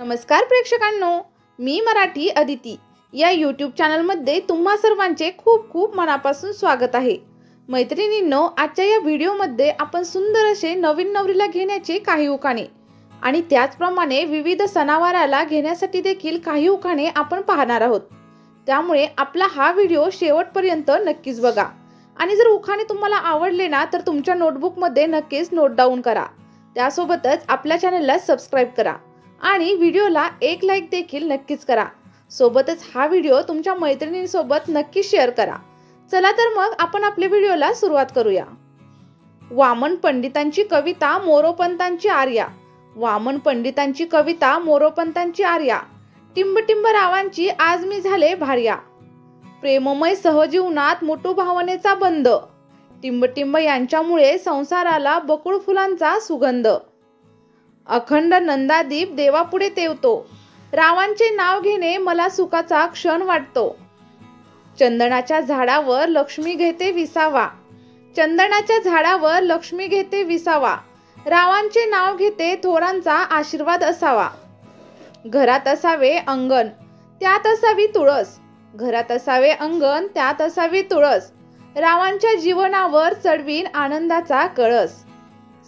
नमस्कार प्रेक्षकांनो, मी मराठी अदिती या यूट्यूब चॅनलमध्ये तुम्हा सर्वांचे खूप खूप मनापासून स्वागत आहे। मैत्रिणींनो, आजच्या या व्हिडिओमध्ये आपण सुंदर असे नवीन नवरीला घेण्याचे काही उखाणे आणि त्याचप्रमाणे विविध सणावाराला घेण्यासाठी देखील काही उखाणे आपण पाहणार आहोत। त्यामुळे आपला हा व्हिडिओ शेवटपर्यंत नक्कीच बघा आणि जर उखाणे तुम्हाला आवडले ना तर तुमच्या नोटबुकमध्ये नक्कीच नोट डाऊन करा। त्यासोबतच आपल्या चॅनलला सबस्क्राइब करा आणि व्हिडिओला एक लाईक देखील नक्कीच करा। सोबतच हा व्हिडिओ तुमच्या मैत्रिणींसोबत नक्की शेअर करा। चला तर मग आपण आपल्या व्हिडिओला सुरुवात करूया। वामन पंडितांची कविता मोरोपंतांची आर्या। वामन पंडितांची कविता मोरोपंतांची आर्या। टिंब टिंब रावांची आज मी झाले भार्या। प्रेममय सहजीवनात मोठू भावनेचा बंध। टिंब टिंब यांच्यामुळे संसाराला बकुळ फुलांचा सुगंध। अखंड नंदादीप देवापुढे तेवतो। रावांचे नाव घेणे मला सुखाचा क्षण वाटतो। चंदनाच्या झाडावर लक्ष्मी घेते विसावा। चंदनाच्या झाडावर लक्ष्मी घेते विसावा। रावांचे नाव घेते थोरांचा आशीर्वाद असावा। घरात असावे अंगण त्यात असावी तुळस। घरात असावे अंगण त्यात असावी तुळस। रावांच्या जीवनावर चढवीन आनंदाचा कळस।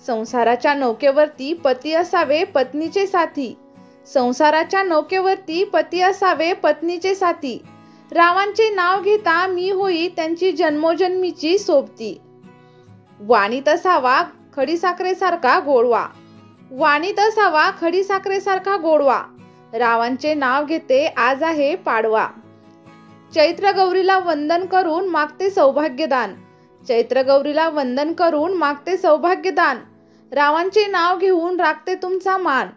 संसाराच्या नौकेवरती पती असावे पत्नीचे साथी। संसाराच्या नौकेवरती पती असावे पत्नीचे साथी। रावांचे नाव घेता मी होई त्यांची जन्मोजन्मीची सोबती। वाणीत असावा खडीसाखरेसारखा गोडवा। वाणीत असावा खडीसाखरेसारखा गोडवा। रावांचे नाव घेते आज आहे पाडवा। चैत्र गौरीला वंदन करून मागते सौभाग्यदान। चैत्र गौरीला वंदन करून मागते सौभाग्यदान। रावांचे नाव घेऊन राखते तुमचा मान।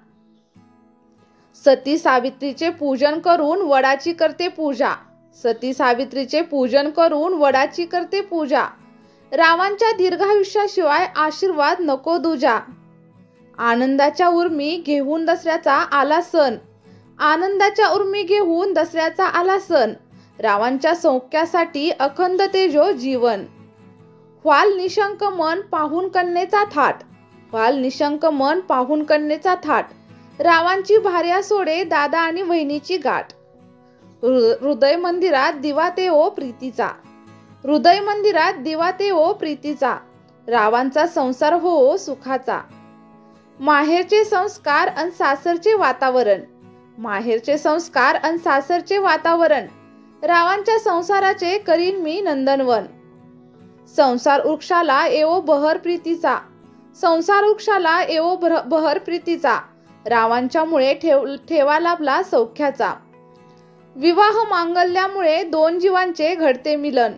सती सावित्रीचे पूजन करून वडाची करते पूजा। सती सावित्रीचे पूजन करून वडाची करते पूजा। रावांच्या दीर्घायुष्याशिवाय आशीर्वाद नको दूजा। आनंदाच्या उर्मी घेऊन दसऱ्याचा आला सण। आनंदाच्या उर्मी घेऊन दसऱ्याचा आला सण। रावांच्या सौख्यासाठी अखंड तेजो जीवन। व्हाल निशंक मन पाहून कन्येचा थाट। व्हाल निशंक मन पाहून कन्येचा थाट। रावांची भार्या सोडे दादा आणि वहिनीची गाठ। हृदय मंदिरात दिवा ते ओ प्रीतीचा। हृदय मंदिरात दिवा ते ओ प्रीतीचा। रावांचा संसार हो सुखाचा। माहेरचे संस्कार अन सासरचे वातावरण। माहेरचे संस्कार अन सासरचे वातावरण। रावांच्या संसाराचे करीन मी नंदनवन। संसार वृक्षाला येवो बहर प्रीतीचा। संसार वृक्षाला येवो बहर प्रीतीचा। रावांच्यामुळे ठेवा लाभला सौख्याचा। विवाह मांगल्यामुळे दोन जीवांचे घडते मिलन।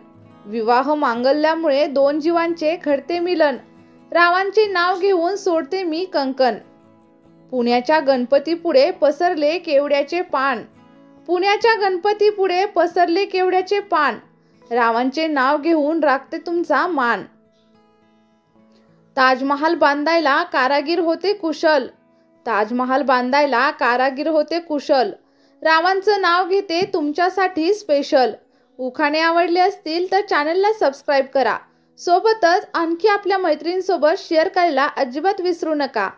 विवाह मांगल्यामुळे दोन जीवांचे घडते मिलन। रावांचे नाव घेऊन सोडते मी कंकण। पुण्याच्या गणपती पुढे पसरले केवड्याचे पान। पुण्याच्या गणपती पुढे पसरले केवड्याचे पान। रावांचे नाव घेऊन राखते तुमचा मान। ताजमहाल बांधायला कारागीर होते कुशल। ताजमहाल बांधायला कारागीर होते कुशल। रावांचं नाव घेते तुमच्यासाठी स्पेशल। उखाणे आवडले असतील तर चॅनलला सबस्क्राइब करा। सोबतच आणखी आपल्या मैत्रिणींसोबत शेअर करायला अजिबात विसरू नका।